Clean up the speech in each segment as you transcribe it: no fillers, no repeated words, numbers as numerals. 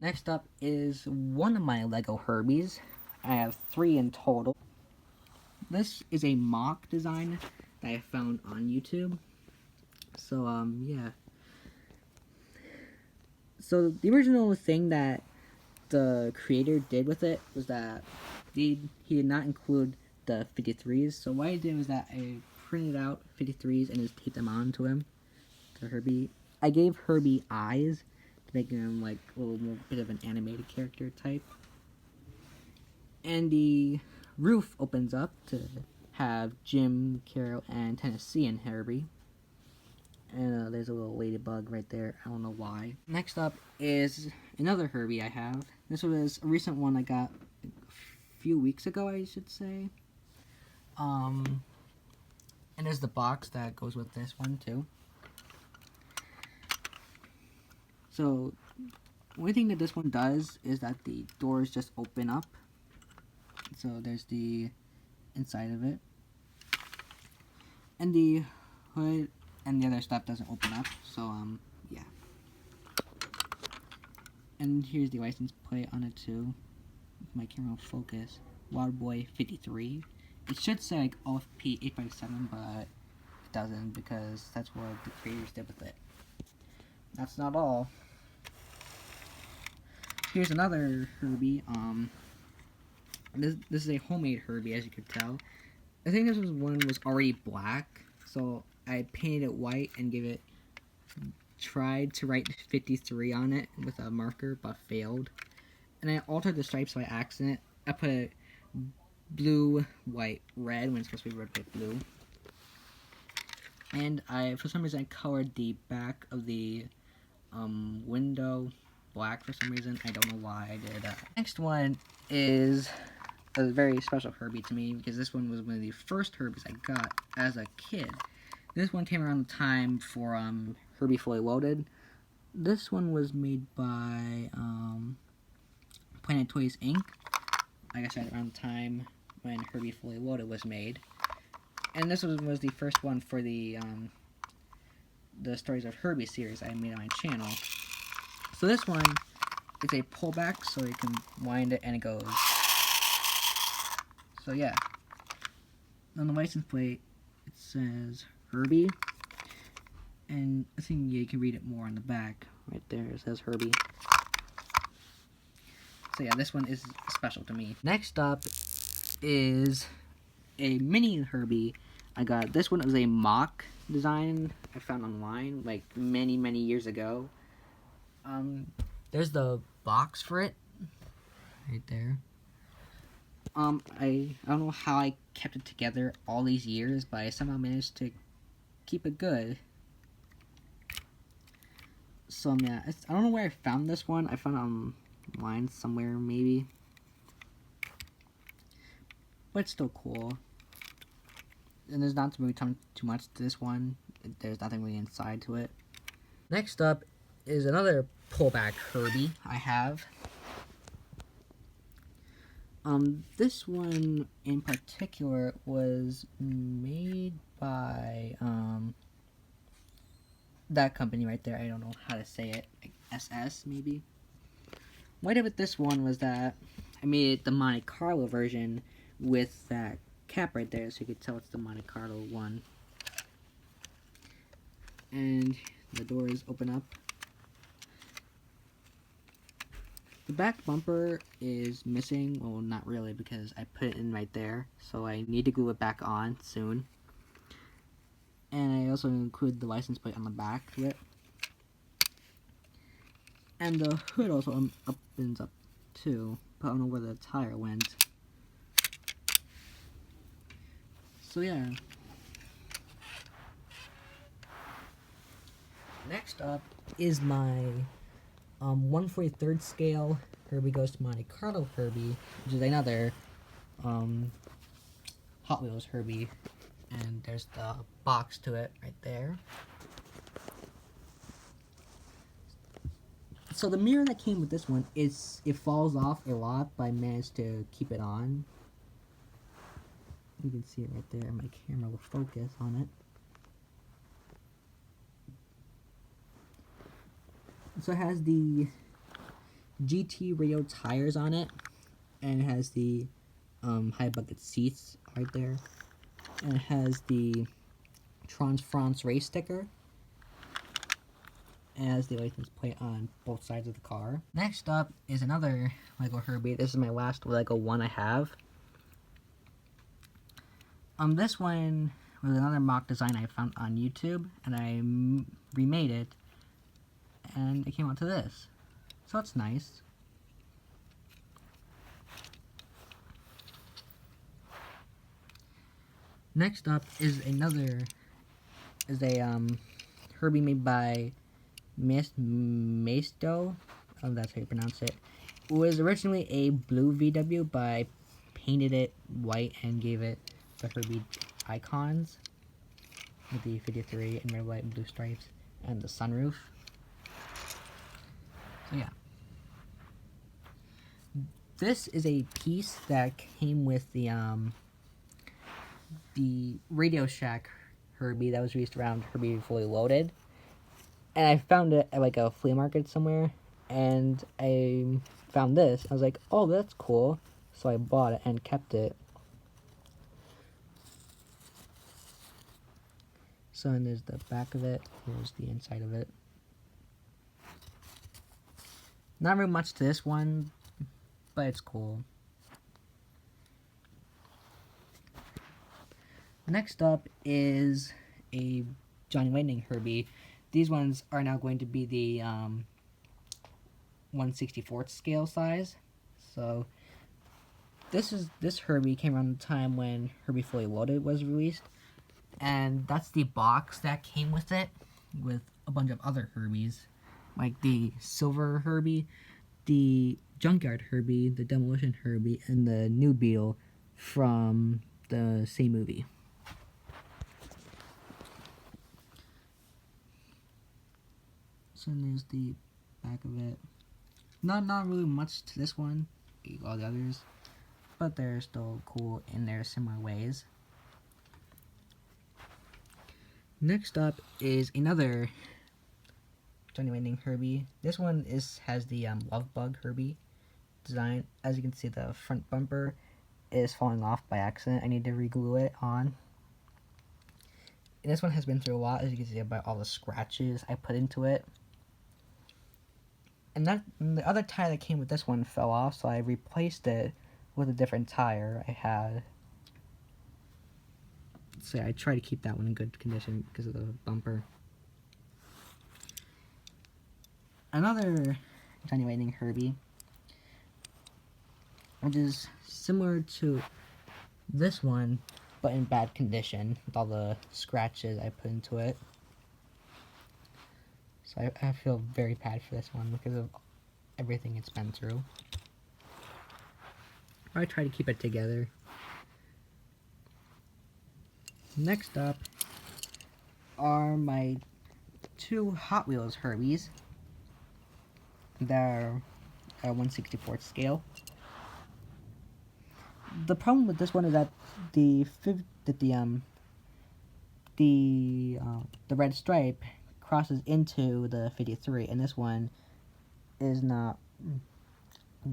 Next up is one of my Lego Herbies. I have 3 in total. This is a mock design that I found on YouTube. So, yeah. So, the original thing that the creator did with it was that he did not include the 53s. So, what I did was that I printed out 53s and just taped them onto him, to Herbie. I gave Herbie eyes to make him like a little more bit of an animated character type. And the roof opens up to have Jim, Carol, and Tennessee and Herbie. And there's a little ladybug right there. I don't know why. Next up is another Herbie I have. This was a recent one I got a few weeks ago, I should say. And there's the box that goes with this one too. So, one thing that this one does is that the doors just open up. So there's the inside of it. And the hood and the other stuff doesn't open up. So, yeah. And here's the license plate on it too. My camera will focus. Wild Boy 53. It should say like OFP 857, but it doesn't because that's what the creators did with it. That's not all. Here's another Herbie. This is a homemade Herbie, as you could tell. I think this one was already black, so I painted it white and tried to write 53 on it with a marker, but failed. And I altered the stripes by accident. I put a blue, white, red when it's supposed to be red, white, blue. And for some reason, I colored the back of the window black for some reason. I don't know why I did that. Next one is a very special Herbie to me because this one was one of the first Herbies I got as a kid. This one came around the time for Herbie Fully Loaded. This one was made by Planet Toys Inc. Like I said, around the time when Herbie Fully Loaded was made. And this was the first one for the Stories of Herbie series I made on my channel. So this one is a pullback, so you can wind it and it goes. So yeah. On the license plate, it says Herbie. And I think you can read it more on the back. Right there, it says Herbie. So yeah, this one is special to me. Next up is a mini Herbie I got. This one was a mock design I found online like many years ago. There's the box for it right there. I don't know how I kept it together all these years, but I somehow managed to keep it good. So yeah, I don't know where I found this one. I found it online somewhere maybe, but it's still cool. And there's not really too much to this one. There's nothing really inside to it. Next up is another pullback Herbie I have. This one in particular was made by that company right there. I don't know how to say it. Like SS maybe. What I did with this one was that I made it the Monte Carlo version with that cap right there, so you could tell it's the Monte Carlo one. And the doors open up. The back bumper is missing. Well, not really, because I put it in right there, so I need to glue it back on soon. And I also include the license plate on the back to it. And the hood also opens up too, but I don't know where the tire went. So yeah. Next up is my 1/43rd scale Herbie Goes to Monte Carlo Herbie, which is another Hot Wheels Herbie. And there's the box to it right there. So the mirror that came with this one it falls off a lot, but I managed to keep it on. You can see it right there. My camera will focus on it. So it has the GT radio tires on it, and it has the high bucket seats right there, and it has the Trans France race sticker, and it has the license plate on both sides of the car. Next up is another Lego Herbie. This is my last Lego one I have. This one was another mock design I found on YouTube, and I remade it, and it came out to this. So it's nice. Next up is a Herbie made by Maisto. Oh, that's how you pronounce it. It was originally a blue VW, but I painted it white and gave it the Herbie icons with the 53 and red, white, and blue stripes and the sunroof. So yeah. This is a piece that came with the Radio Shack Herbie that was released around Herbie Fully Loaded. And I found it at like a flea market somewhere, and I found this. I was like, oh, that's cool. So I bought it and kept it. So and there's the back of it. Here's the inside of it. Not very much to this one, but it's cool. Next up is a Johnny Lightning Herbie. These ones are now going to be the 1/64th scale size. So this Herbie came around the time when Herbie Fully Loaded was released, and that's the box that came with it, with a bunch of other Herbies, like the Silver Herbie, the Junkyard Herbie, the Demolition Herbie, and the New Beetle from the same movie. So there's the back of it. Not really much to this one, like all the others, but they're still cool in their similar ways. Next up is another Johnny Lightning Herbie. This one has the Love Bug Herbie design. As you can see, the front bumper is falling off by accident. I need to re-glue it on. And this one has been through a lot, as you can see by all the scratches I put into it. And the other tire that came with this one fell off, so I replaced it with a different tire I had. So I try to keep that one in good condition because of the bumper. Another Johnny Lightning Herbie, which is similar to this one, but in bad condition with all the scratches I put into it. So I feel very bad for this one because of everything it's been through. I try to keep it together. Next up are my two Hot Wheels Herbies. They're at 1/64th scale. The problem with this one is that the red stripe crosses into the 53, and this one is not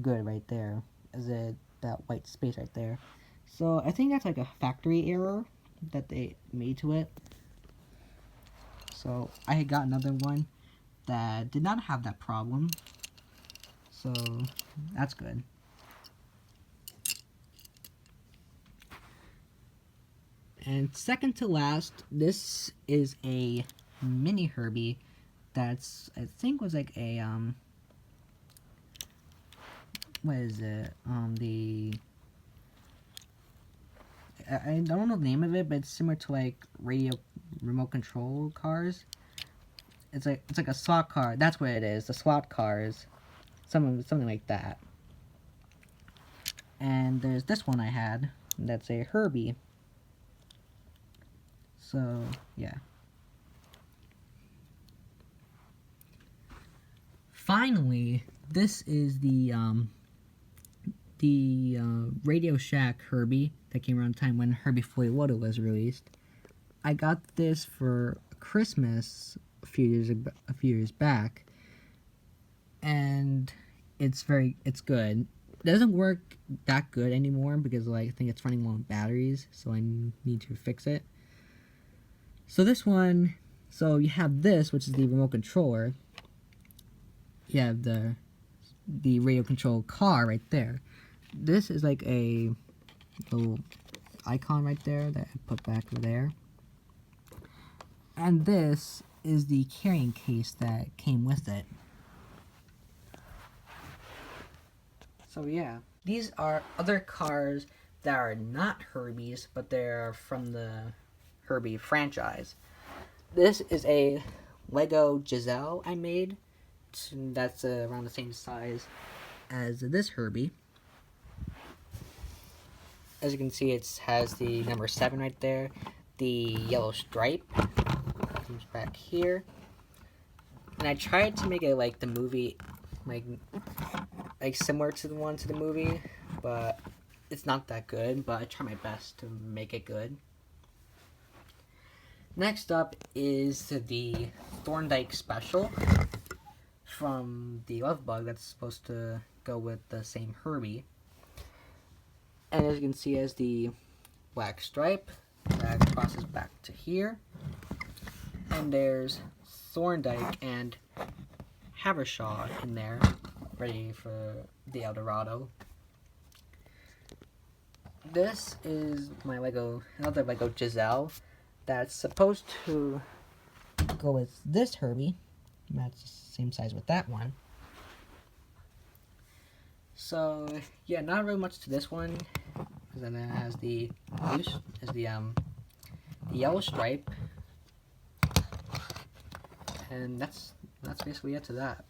good right there, as that white space right there. So I think that's like a factory error that they made to it. So I had got another one that did not have that problem, so that's good. And second to last, this is a mini Herbie that's, I think was like a, what is it, I don't know the name of it, but it's similar to like radio remote control cars. It's like a SWAT car. That's what it is. The SWAT cars, something like that. And there's this one I had. That's a Herbie. So yeah. Finally, this is the Radio Shack Herbie that came around the time when Herbie Fully Loaded was released. I got this for Christmas a few years back, and it's good. It doesn't work that good anymore because like I think it's running low on batteries, so I need to fix it. So this one, so you have this, which is the remote controller. You have the radio control car right there. This is like a little icon right there that I put back over there. And this is the carrying case that came with it. So yeah, these are other cars that are not Herbie's, but they're from the Herbie franchise. This is a Lego Giselle I made. That's around the same size as this Herbie. As you can see, it has the number 7 right there. The yellow stripe comes back here. And I tried to make it like the movie, like similar to the movie, but it's not that good, but I try my best to make it good. Next up is the Thorndike Special from the Love Bug that's supposed to go with the same Herbie. And as you can see, as the black stripe that crosses back to here. And there's Thorndike and Havershaw in there, ready for the Eldorado. This is my another Lego Giselle that's supposed to go with this Herbie. That's the same size with that one. So yeah, not really much to this one, because then it has the yellow stripe, and that's basically it to that.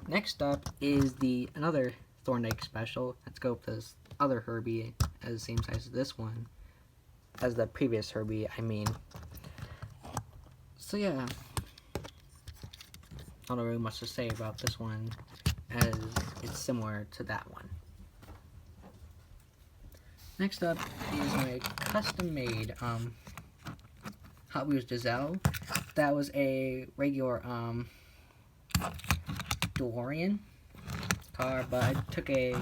Next up is another Thorndike Special. Let's go with this other Herbie as the same size as this one, as the previous Herbie, I mean. So yeah, not really much to say about this one, as it's similar to that one. Next up is my custom-made Hot Wheels Giselle. That was a regular DeLorean car, but I took a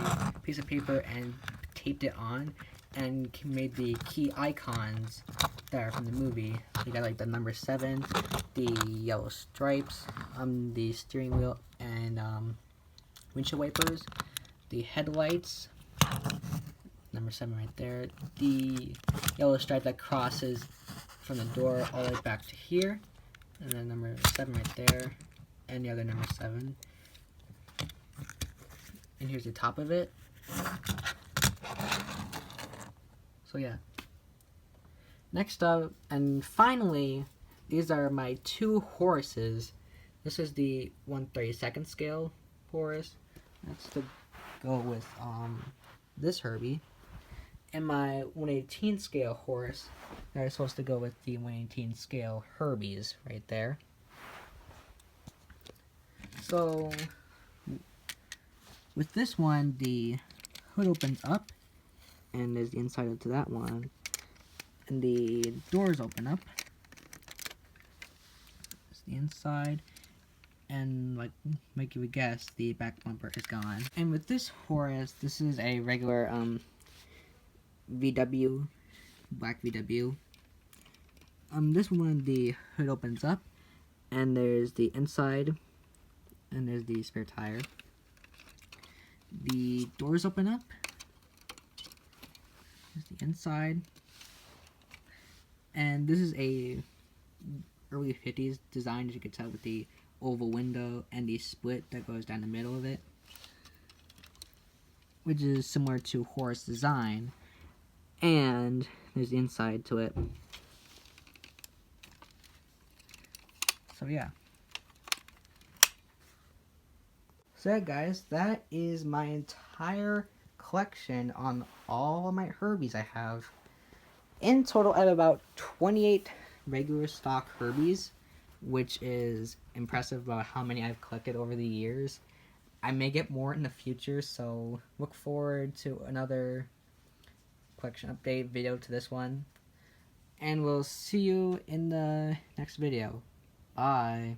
piece of paper and taped it on and made the key icons that are from the movie. You got like the number 7, the yellow stripes, the steering wheel and windshield wipers, the headlights, number 7 right there, the yellow stripe that crosses from the door all the way back to here, and then number 7 right there, and the other number 7. And here's the top of it. So yeah. Next up, and finally, these are my 2 horses. This is the 1/32 scale horse. That's to go with this Herbie. And my 1/18 scale horse that are supposed to go with the 1/18 scale Herbies right there. So with this one, the hood opens up, and there's the inside to that one, and the doors open up. That's the inside, and like make you guess, the back bumper is gone. And with this horse, this is a regular VW, black VW. This one, the hood opens up, and there's the inside, and there's the spare tire. The doors open up. Here's the inside. And this is a early 50s design, as you can tell, with the oval window and the split that goes down the middle of it, which is similar to Horse design. And there's the inside to it. So yeah. So yeah, guys, that is my entire collection on all of my Herbies I have. In total, I have about 28 regular stock Herbies, which is impressive about how many I've collected over the years. I may get more in the future, so look forward to another collection update video to this one. And we'll see you in the next video. Bye.